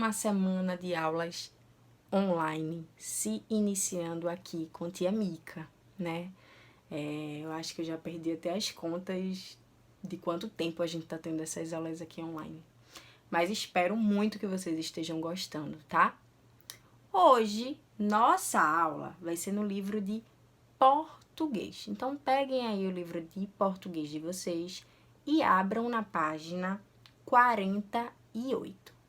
uma semana de aulas online se iniciando aqui com tia Mica, né? Eu acho que eu já perdi até as contas de quanto tempo a gente tá tendo essas aulas aqui online. Mas espero muito que vocês estejam gostando, tá? Hoje, nossa aula vai ser no livro de português. Então, peguem aí o livro de português de vocês e abram na página 48.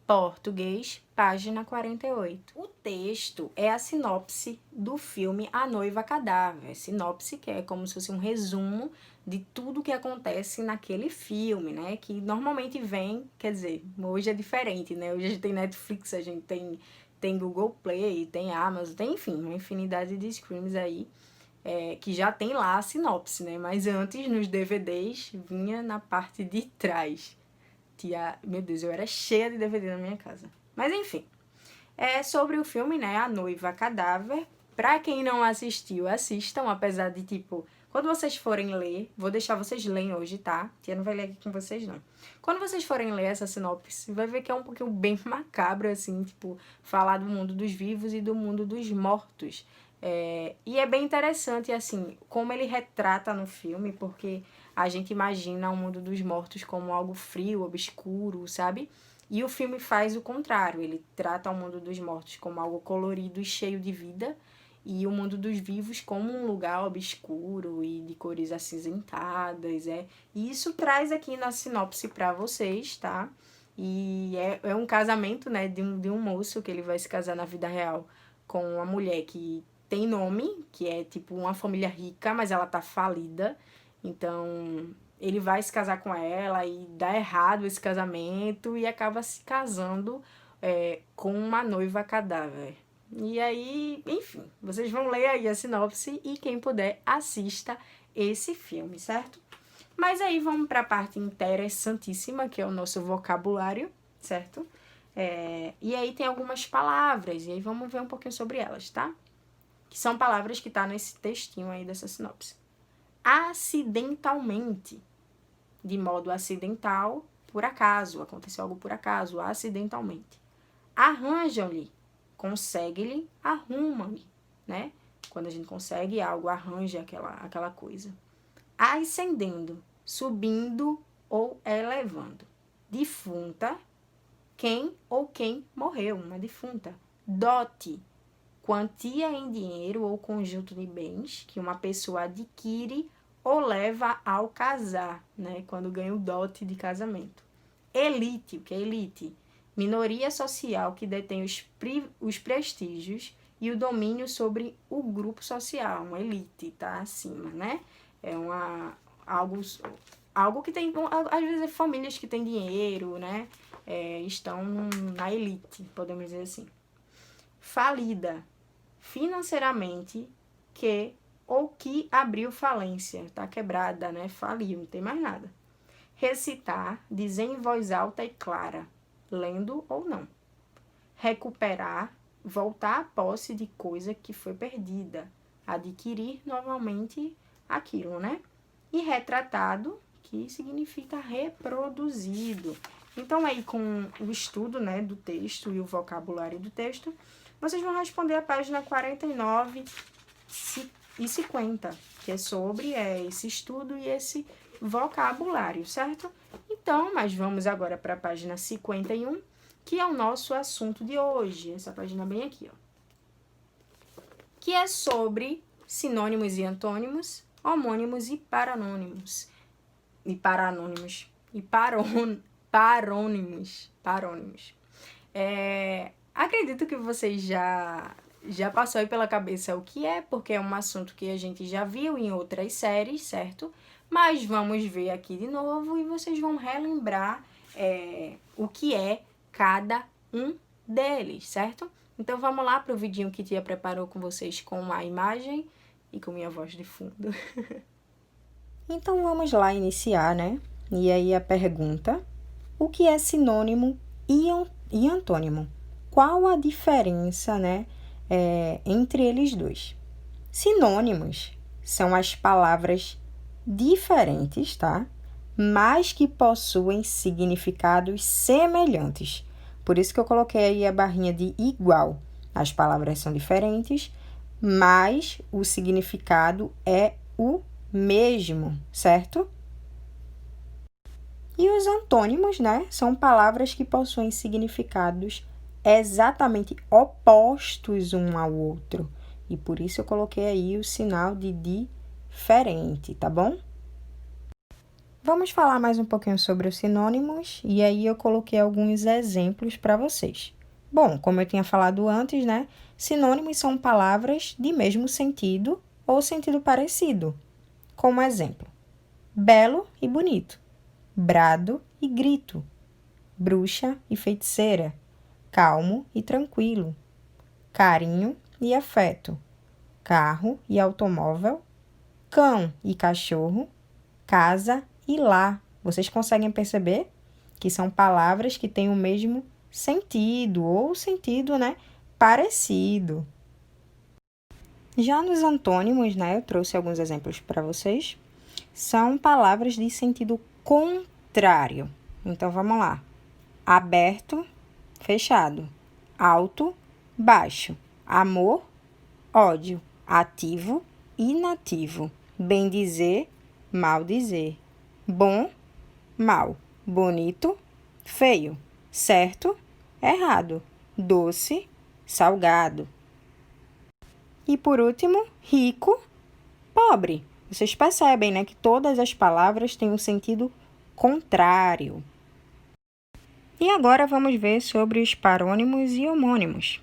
Português, página 48. O texto é a sinopse do filme A Noiva Cadáver. Sinopse que é como se fosse um resumo de tudo que acontece naquele filme, né? Que normalmente vem, quer dizer, hoje é diferente, né? Hoje a gente tem Netflix, a gente tem Google Play, tem Amazon, tem, enfim, uma infinidade de streams aí que já tem lá a sinopse, né? Mas antes, nos DVDs, vinha na parte de trás. Meu Deus, eu era cheia de DVD na minha casa. Mas enfim, é sobre o filme, né? A Noiva Cadáver. Pra quem não assistiu, assistam, apesar de, tipo, quando vocês forem ler, vou deixar vocês lerem hoje, tá? Tia não vai ler aqui com vocês, não. Quando vocês forem ler essa sinopse, vai ver que é um pouquinho bem macabro, assim, tipo, falar do mundo dos vivos e do mundo dos mortos. E é bem interessante, assim, como ele retrata no filme, porque a gente imagina o mundo dos mortos como algo frio, obscuro, sabe? E o filme faz o contrário, ele trata o mundo dos mortos como algo colorido e cheio de vida, e o mundo dos vivos como um lugar obscuro e de cores acinzentadas, E isso traz aqui na sinopse para vocês, tá? E é um casamento, né, de um moço que ele vai se casar na vida real com uma mulher que tem nome, que é tipo uma família rica, mas ela tá falida. Então, ele vai se casar com ela e dá errado esse casamento e acaba se casando com uma noiva cadáver. E aí, enfim, vocês vão ler aí a sinopse e quem puder assista esse filme, certo? Mas aí vamos para a parte interessantíssima, que é o nosso vocabulário, certo? E aí tem algumas palavras, e aí vamos ver um pouquinho sobre elas, tá? Que são palavras que tá nesse textinho aí dessa sinopse. Acidentalmente, de modo acidental, por acaso, aconteceu algo por acaso, acidentalmente. Arranjam-lhe, consegue-lhe, arrumam-lhe, né? Quando a gente consegue algo, arranja aquela coisa. Ascendendo, subindo ou elevando. Defunta, quem ou quem morreu, uma defunta. Dote, quantia em dinheiro ou conjunto de bens que uma pessoa adquire ou leva ao casar, né? Quando ganha o dote de casamento. Elite, o que é elite? Minoria social que detém os prestígios e o domínio sobre o grupo social. Uma elite, tá acima, né? É algo que tem, às vezes, famílias que têm dinheiro, né? Estão na elite, podemos dizer assim. Falida, financeiramente, ou que abriu falência, tá quebrada, né? Faliu, não tem mais nada. Recitar, dizer em voz alta e clara, lendo ou não. Recuperar, voltar à posse de coisa que foi perdida, adquirir novamente aquilo, né? E retratado, que significa reproduzido. Então, aí, com o estudo, né, do texto e o vocabulário do texto, vocês vão responder a página 49 e 50, que é sobre esse estudo e esse vocabulário, certo? Então, mas vamos agora para a página 51, que é o nosso assunto de hoje. Essa página bem aqui, ó. Que é sobre sinônimos e antônimos, homônimos e paranônimos. Parônimos. Acredito que vocês já passou aí pela cabeça o que é, porque é um assunto que a gente já viu em outras séries, certo? Mas vamos ver aqui de novo e vocês vão relembrar o que é cada um deles, certo? Então vamos lá para o vidinho que Tia preparou com vocês com a imagem e com minha voz de fundo. Então vamos lá iniciar, né? E aí a pergunta: o que é sinônimo e antônimo? Qual a diferença, né, entre eles dois? Sinônimos são as palavras diferentes, tá? Mas que possuem significados semelhantes. Por isso que eu coloquei aí a barrinha de igual. As palavras são diferentes, mas o significado é o mesmo, certo? E os antônimos, né, são palavras que possuem significados exatamente opostos um ao outro. E por isso eu coloquei aí o sinal de diferente, tá bom? Vamos falar mais um pouquinho sobre os sinônimos, e aí eu coloquei alguns exemplos para vocês. Bom, como eu tinha falado antes, né, sinônimos são palavras de mesmo sentido ou sentido parecido. Como exemplo, belo e bonito, brado e grito, bruxa e feiticeira, calmo e tranquilo, carinho e afeto, carro e automóvel, cão e cachorro, casa e lar. Vocês conseguem perceber que são palavras que têm o mesmo sentido ou sentido, né, parecido. Já nos antônimos, né, eu trouxe alguns exemplos para vocês. São palavras de sentido contrário. Então, vamos lá. Aberto, fechado. Alto, baixo. Amor, ódio. Ativo, inativo. Bem dizer, mal dizer. Bom, mal. Bonito, feio. Certo, errado. Doce, salgado. E por último, rico, pobre. Vocês percebem, né, que todas as palavras têm um sentido contrário. E agora vamos ver sobre os parônimos e homônimos.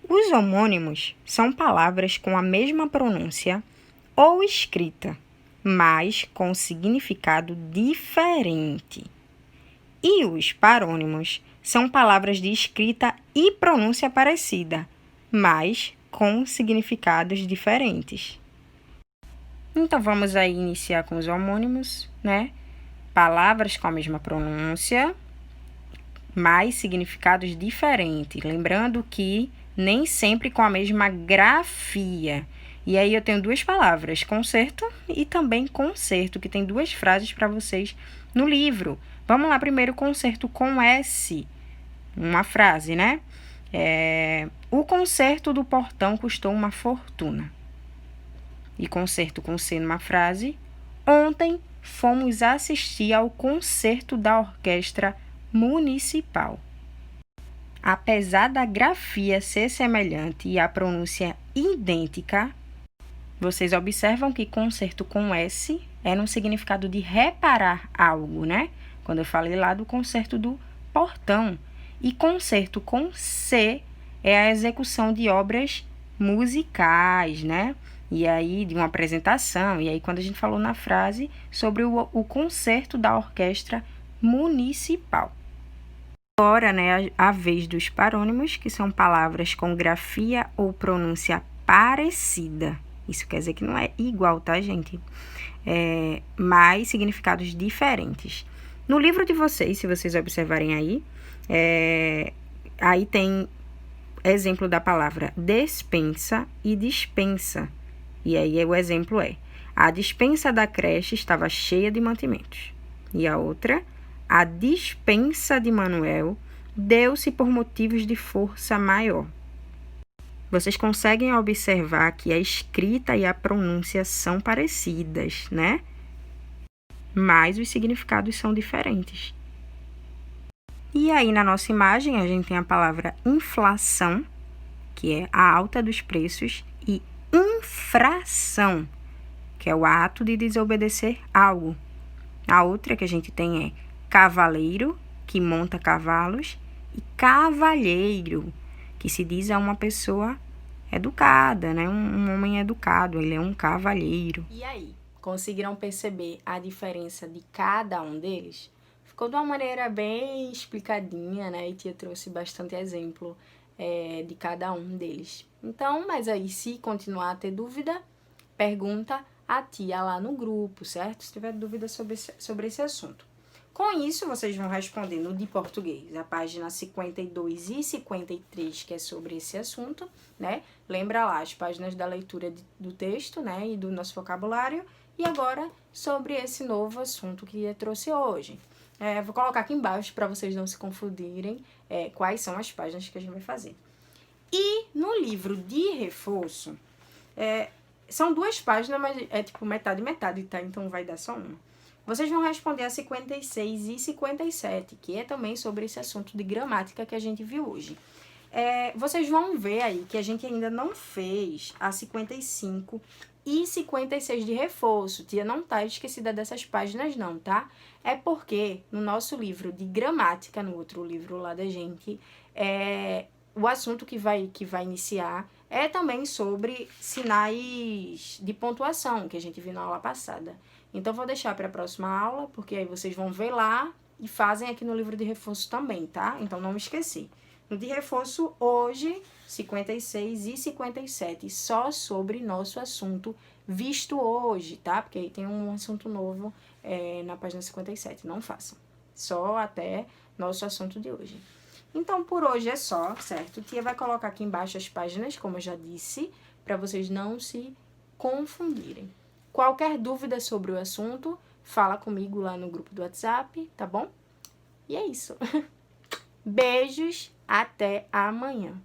Os homônimos são palavras com a mesma pronúncia ou escrita, mas com significado diferente. E os parônimos são palavras de escrita e pronúncia parecida, mas com significados diferentes. Então, vamos aí iniciar com os homônimos, né? Palavras com a mesma pronúncia, mas significados diferentes. Lembrando que nem sempre com a mesma grafia. E aí eu tenho duas palavras, concerto e também concerto, que tem duas frases para vocês no livro. Vamos lá primeiro, concerto com S. Uma frase, né? O concerto do portão custou uma fortuna. E concerto com C numa frase. Ontem fomos assistir ao concerto da orquestra municipal. Apesar da grafia ser semelhante e a pronúncia idêntica, vocês observam que concerto com S é no significado de reparar algo, né? Quando eu falei lá do concerto do portão. E concerto com C é a execução de obras musicais, né? E aí, de uma apresentação. E aí, quando a gente falou na frase sobre o concerto da orquestra municipal. Agora, né, a vez dos parônimos, que são palavras com grafia ou pronúncia parecida. Isso quer dizer que não é igual, tá, gente? Mas significados diferentes. No livro de vocês, se vocês observarem aí, aí tem exemplo da palavra despensa e dispensa. E aí o exemplo é: a dispensa da creche estava cheia de mantimentos. E a outra: a dispensa de Manuel deu-se por motivos de força maior. Vocês conseguem observar que a escrita e a pronúncia são parecidas, né? Mas os significados são diferentes. E aí, na nossa imagem, a gente tem a palavra inflação, que é a alta dos preços, e infração, que é o ato de desobedecer algo. A outra que a gente tem é cavaleiro, que monta cavalos, e cavalheiro, que se diz a uma pessoa educada, né? Um homem educado, ele é um cavalheiro. E aí, conseguiram perceber a diferença de cada um deles? Ficou de uma maneira bem explicadinha, né? E tia trouxe bastante exemplo de cada um deles. Então, mas aí, se continuar a ter dúvida, pergunta a tia lá no grupo, certo? Se tiver dúvida sobre esse assunto. Com isso, vocês vão responder no de português, a página 52 e 53, que é sobre esse assunto, né? Lembra lá as páginas da leitura do texto, né? E do nosso vocabulário. E agora, sobre esse novo assunto que eu trouxe hoje. Vou colocar aqui embaixo para vocês não se confundirem quais são as páginas que a gente vai fazer. E no livro de reforço, são 2 páginas, mas é tipo metade, tá? Então vai dar só uma. Vocês vão responder a 56 e 57, que é também sobre esse assunto de gramática que a gente viu hoje. Vocês vão ver aí que a gente ainda não fez a 55 e 56 de reforço. Tia não tá esquecida dessas páginas não, tá? É porque no nosso livro de gramática, no outro livro lá da gente, o assunto que vai iniciar é também sobre sinais de pontuação, que a gente viu na aula passada. Então, vou deixar para a próxima aula, porque aí vocês vão ver lá e fazem aqui no livro de reforço também, tá? Então, não esqueci. No de reforço, hoje, 56 e 57, só sobre nosso assunto visto hoje, tá? Porque aí tem um assunto novo na página 57, não façam. Só até nosso assunto de hoje. Então, por hoje é só, certo? Tia vai colocar aqui embaixo as páginas, como eu já disse, para vocês não se confundirem. Qualquer dúvida sobre o assunto, fala comigo lá no grupo do WhatsApp, tá bom? E é isso. Beijos, até amanhã.